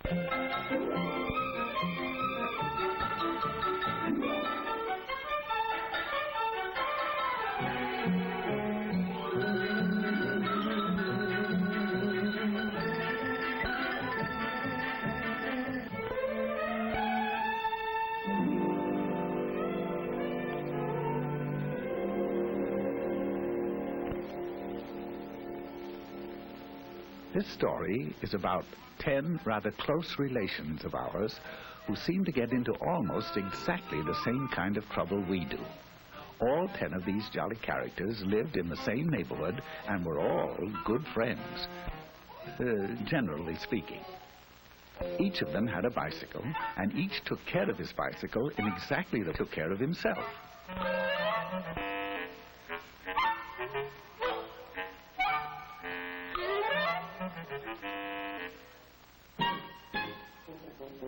This story is about 10 rather close relations of ours who seem to get into almost exactly the same kind of trouble we do. All 10 of these jolly characters lived in the same neighborhood and were all good friends, generally speaking. Each of them had a bicycle, and each took care of his bicycle in exactly the way he took care of himself.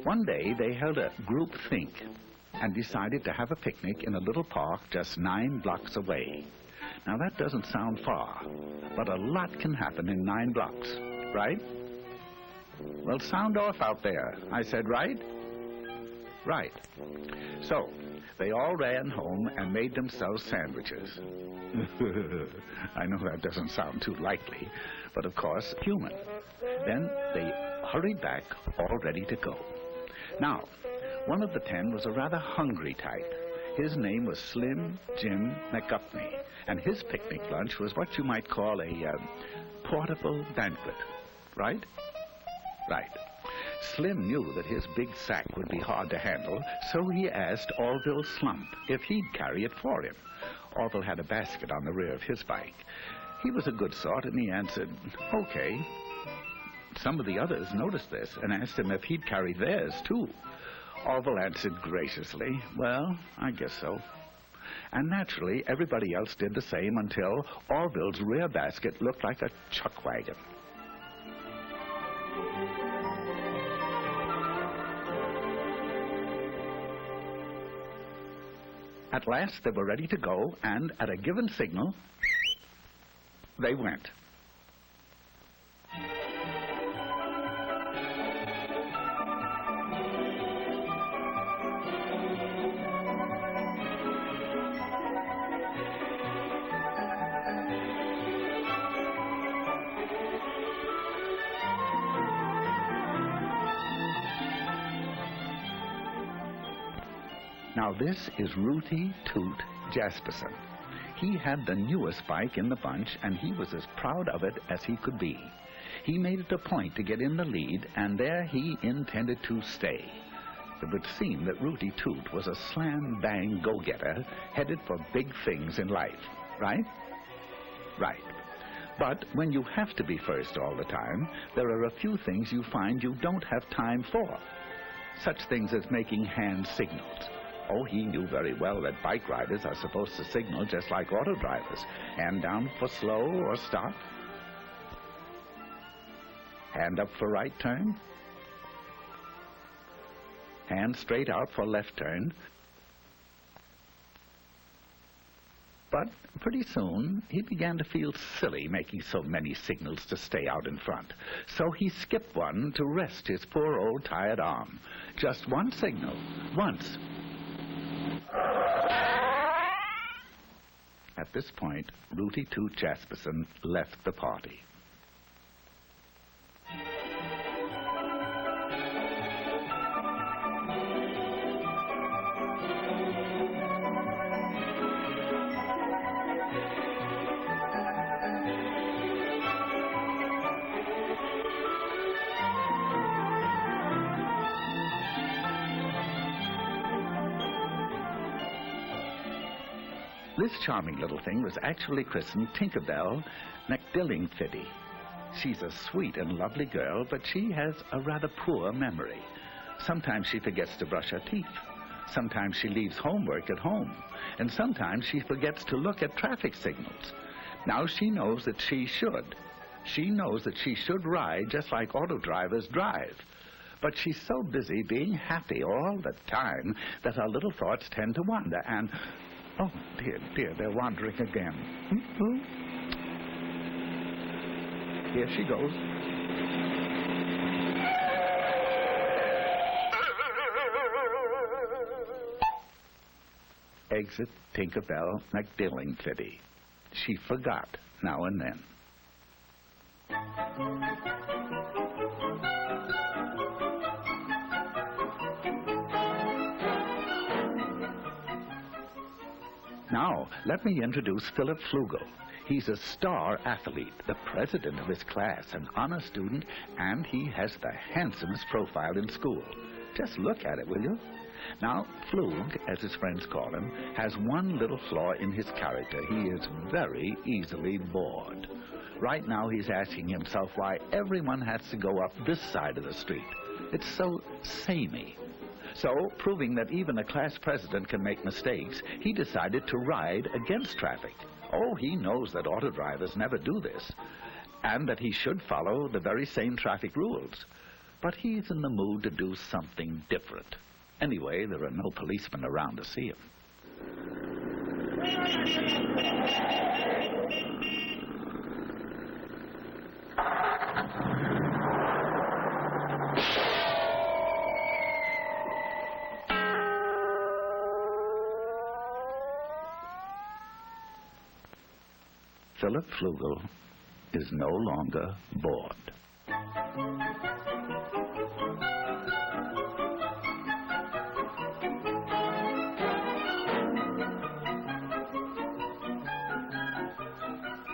One day they held a group think and decided to have a picnic in a little park just 9 blocks away. Now that doesn't sound far, but a lot can happen in 9 blocks, right? Well, sound off out there. I said right? Right. So they all ran home and made themselves sandwiches. I know that doesn't sound too likely, but of course, human. Then they hurried back, all ready to go. Now, one of the 10 was a rather hungry type. His name was Slim Jim McGupney, and his picnic lunch was what you might call a portable banquet, right? Right. Slim knew that his big sack would be hard to handle, so he asked Orville Slump if he'd carry it for him. Orville had a basket on the rear of his bike. He was a good sort, and he answered, okay. Some of the others noticed this and asked him if he'd carry theirs, too. Orville answered graciously, well, I guess so. And naturally, everybody else did the same until Orville's rear basket looked like a chuck wagon. At last, they were ready to go, and at a given signal, they went. Now this is Rooty Toot Jasperson. He had the newest bike in the bunch, and he was as proud of it as he could be. He made it a point to get in the lead, and there he intended to stay. It would seem that Rooty Toot was a slam-bang go-getter headed for big things in life, right? Right. But when you have to be first all the time, there are a few things you find you don't have time for. Such things as making hand signals. Oh, he knew very well that bike riders are supposed to signal just like auto drivers. Hand down for slow or stop. Hand up for right turn. Hand straight out for left turn. But pretty soon, he began to feel silly making so many signals to stay out in front. So he skipped one to rest his poor old tired arm. Just one signal, once. At this point, Rooty Toot Jasperson left the party. This charming little thing was actually christened Tinkerbell McDillingfiddy. She's a sweet and lovely girl, but she has a rather poor memory. Sometimes she forgets to brush her teeth. Sometimes she leaves homework at home. And sometimes she forgets to look at traffic signals. Now she knows that she should. She knows that she should ride just like auto drivers drive. But she's so busy being happy all the time that her little thoughts tend to wander, and oh, dear, dear, they're wandering again. Here she goes. Exit Tinkerbell McDillingfitty. She forgot now and then. Now, let me introduce Philip Flugel. He's a star athlete, the president of his class, an honor student, and he has the handsomest profile in school. Just look at it, will you? Now, Flug, as his friends call him, has one little flaw in his character. He is very easily bored. Right now, he's asking himself why everyone has to go up this side of the street. It's so samey. So, proving that even a class president can make mistakes, he decided to ride against traffic. Oh, he knows that auto drivers never do this, and that he should follow the very same traffic rules. But he's in the mood to do something different. Anyway, there are no policemen around to see him. Philip Flugel is no longer bored.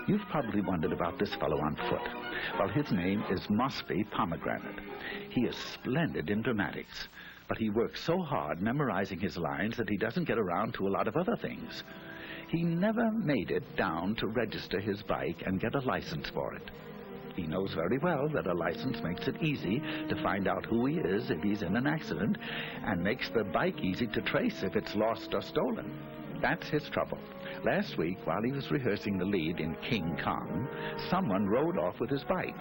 You've probably wondered about this fellow on foot. Well, his name is Mosby Pomegranate. He is splendid in dramatics, but he works so hard memorizing his lines that he doesn't get around to a lot of other things. He never made it down to register his bike and get a license for it. He knows very well that a license makes it easy to find out who he is if he's in an accident, and makes the bike easy to trace if it's lost or stolen. That's his trouble. Last week, while he was rehearsing the lead in King Kong, someone rode off with his bike.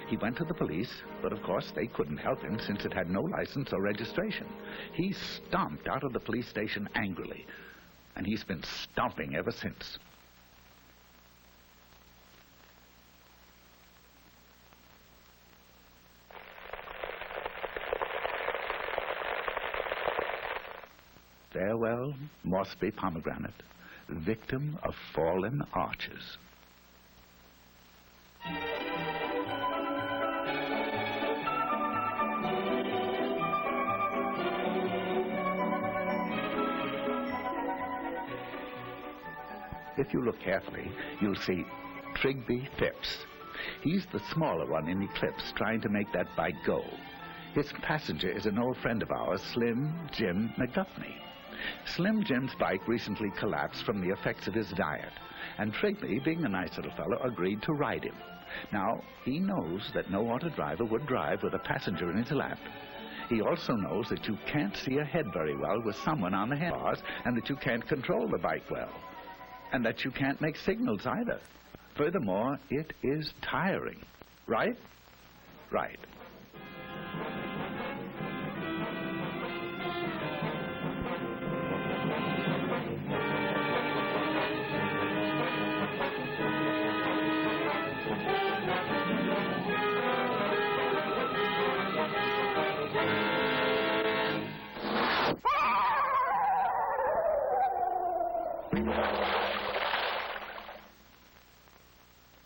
He went to the police, but of course they couldn't help him since it had no license or registration. He stomped out of the police station angrily, and he's been stomping ever since. Farewell, Mosby Pomegranate, victim of fallen arches. If you look carefully, you'll see Trigby Phipps. He's the smaller one in Eclipse, trying to make that bike go. His passenger is an old friend of ours, Slim Jim McGuffney. Slim Jim's bike recently collapsed from the effects of his diet, and Trigby, being a nice little fellow, agreed to ride him. Now, he knows that no auto driver would drive with a passenger in his lap. He also knows that you can't see ahead very well with someone on the handlebars, and that you can't control the bike well, and that you can't make signals either. Furthermore, it is tiring. Right? Right.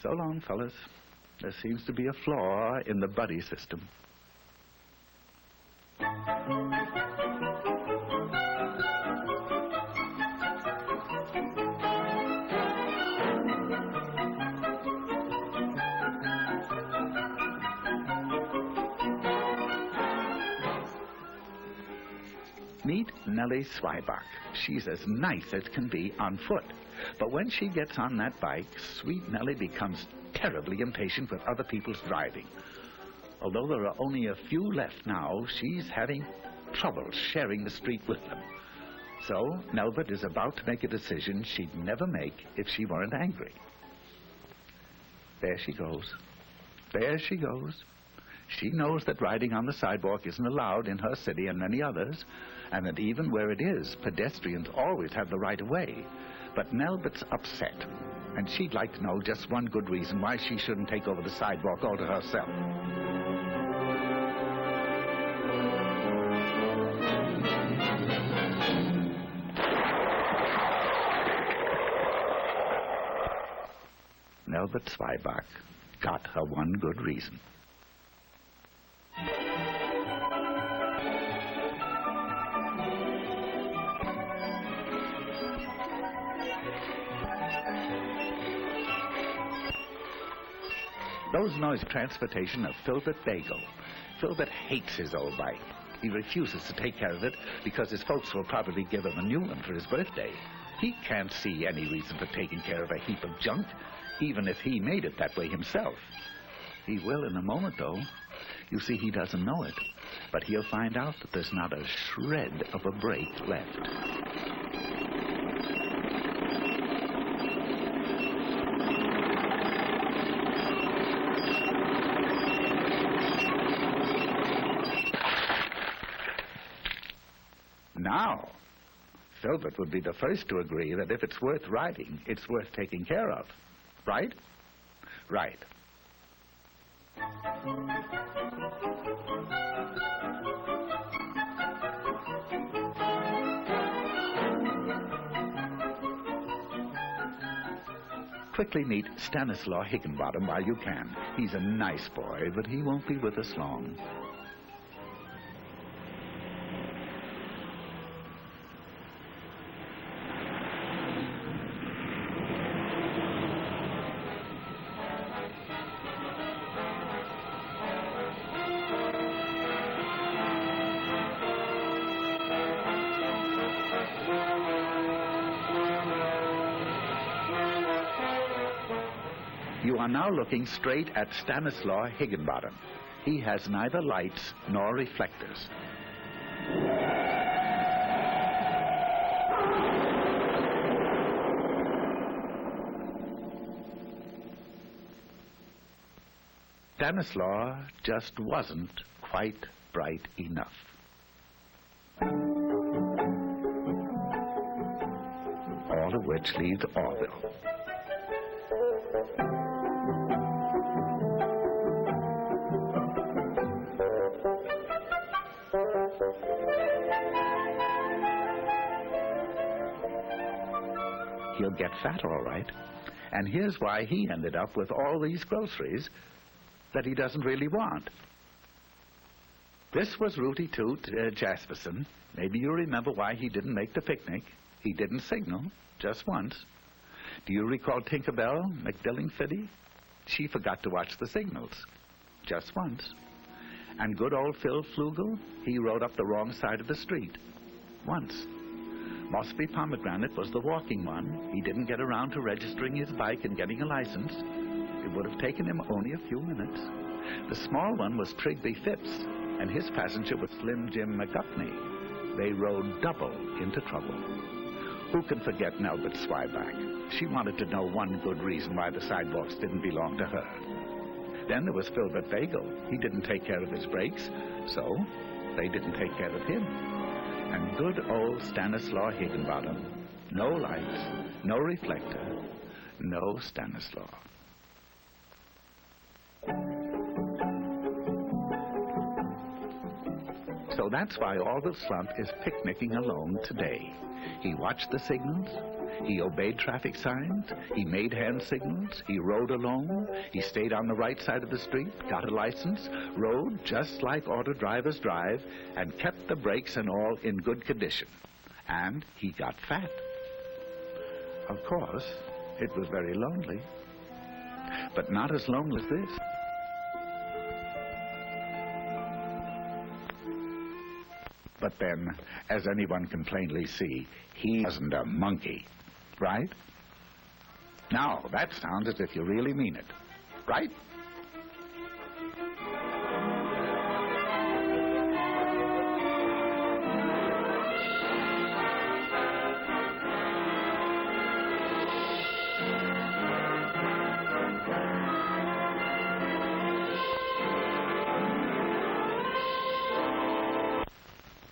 So long, fellas. There seems to be a flaw in the buddy system. Meet Nellie Swybach. She's as nice as can be on foot. But when she gets on that bike, sweet Nellie becomes terribly impatient with other people's driving. Although there are only a few left now, she's having trouble sharing the street with them. So Nelbert is about to make a decision she'd never make if she weren't angry. There she goes. There she goes. She knows that riding on the sidewalk isn't allowed in her city and many others, and that even where it is, pedestrians always have the right of way. But Nelbert's upset, and she'd like to know just one good reason why she shouldn't take over the sidewalk all to herself. Albert Zwieback got her one good reason. Those noise transportation of Filbert Bagel. Filbert hates his old bike. He refuses to take care of it because his folks will probably give him a new one for his birthday. He can't see any reason for taking care of a heap of junk, even if he made it that way himself. He will in a moment, though. You see, he doesn't know it, but he'll find out that there's not a shred of a brake left. Now, Filbert would be the first to agree that if it's worth riding, it's worth taking care of. Right? Right. Quickly meet Stanislaw Higginbottom while you can. He's a nice boy, but he won't be with us long. You are now looking straight at Stanislaw Higginbottom. He has neither lights nor reflectors. Stanislaw just wasn't quite bright enough. All of which leaves Orville. He'll get fat, all right. And here's why he ended up with all these groceries that he doesn't really want. This was Rooty Toot Jasperson. Maybe you remember why he didn't make the picnic. He didn't signal, just once. Do you recall Tinkerbell McDillingfiddy? She forgot to watch the signals, just once. And good old Phil Flugel, he rode up the wrong side of the street, once. Mossby Pomegranate was the walking one. He didn't get around to registering his bike and getting a license. It would have taken him only a few minutes. The small one was Trigby Phipps, and his passenger was Slim Jim McGuffney. They rode double into trouble. Who can forget Albert Zwieback? She wanted to know one good reason why the sidewalks didn't belong to her. Then there was Filbert Bagel. He didn't take care of his brakes, so they didn't take care of him. And good old Stanislaw Higginbottom. No lights, no reflector, no Stanislaw. So that's why Orville Slump is picnicking alone today. He watched the signals, he obeyed traffic signs, he made hand signals, he rode alone, he stayed on the right side of the street, got a license, rode just like auto drivers drive, and kept the brakes and all in good condition. And he got fat. Of course, it was very lonely, but not as lonely as this. But then, as anyone can plainly see, he wasn't a monkey, right? Now, that sounds as if you really mean it, right?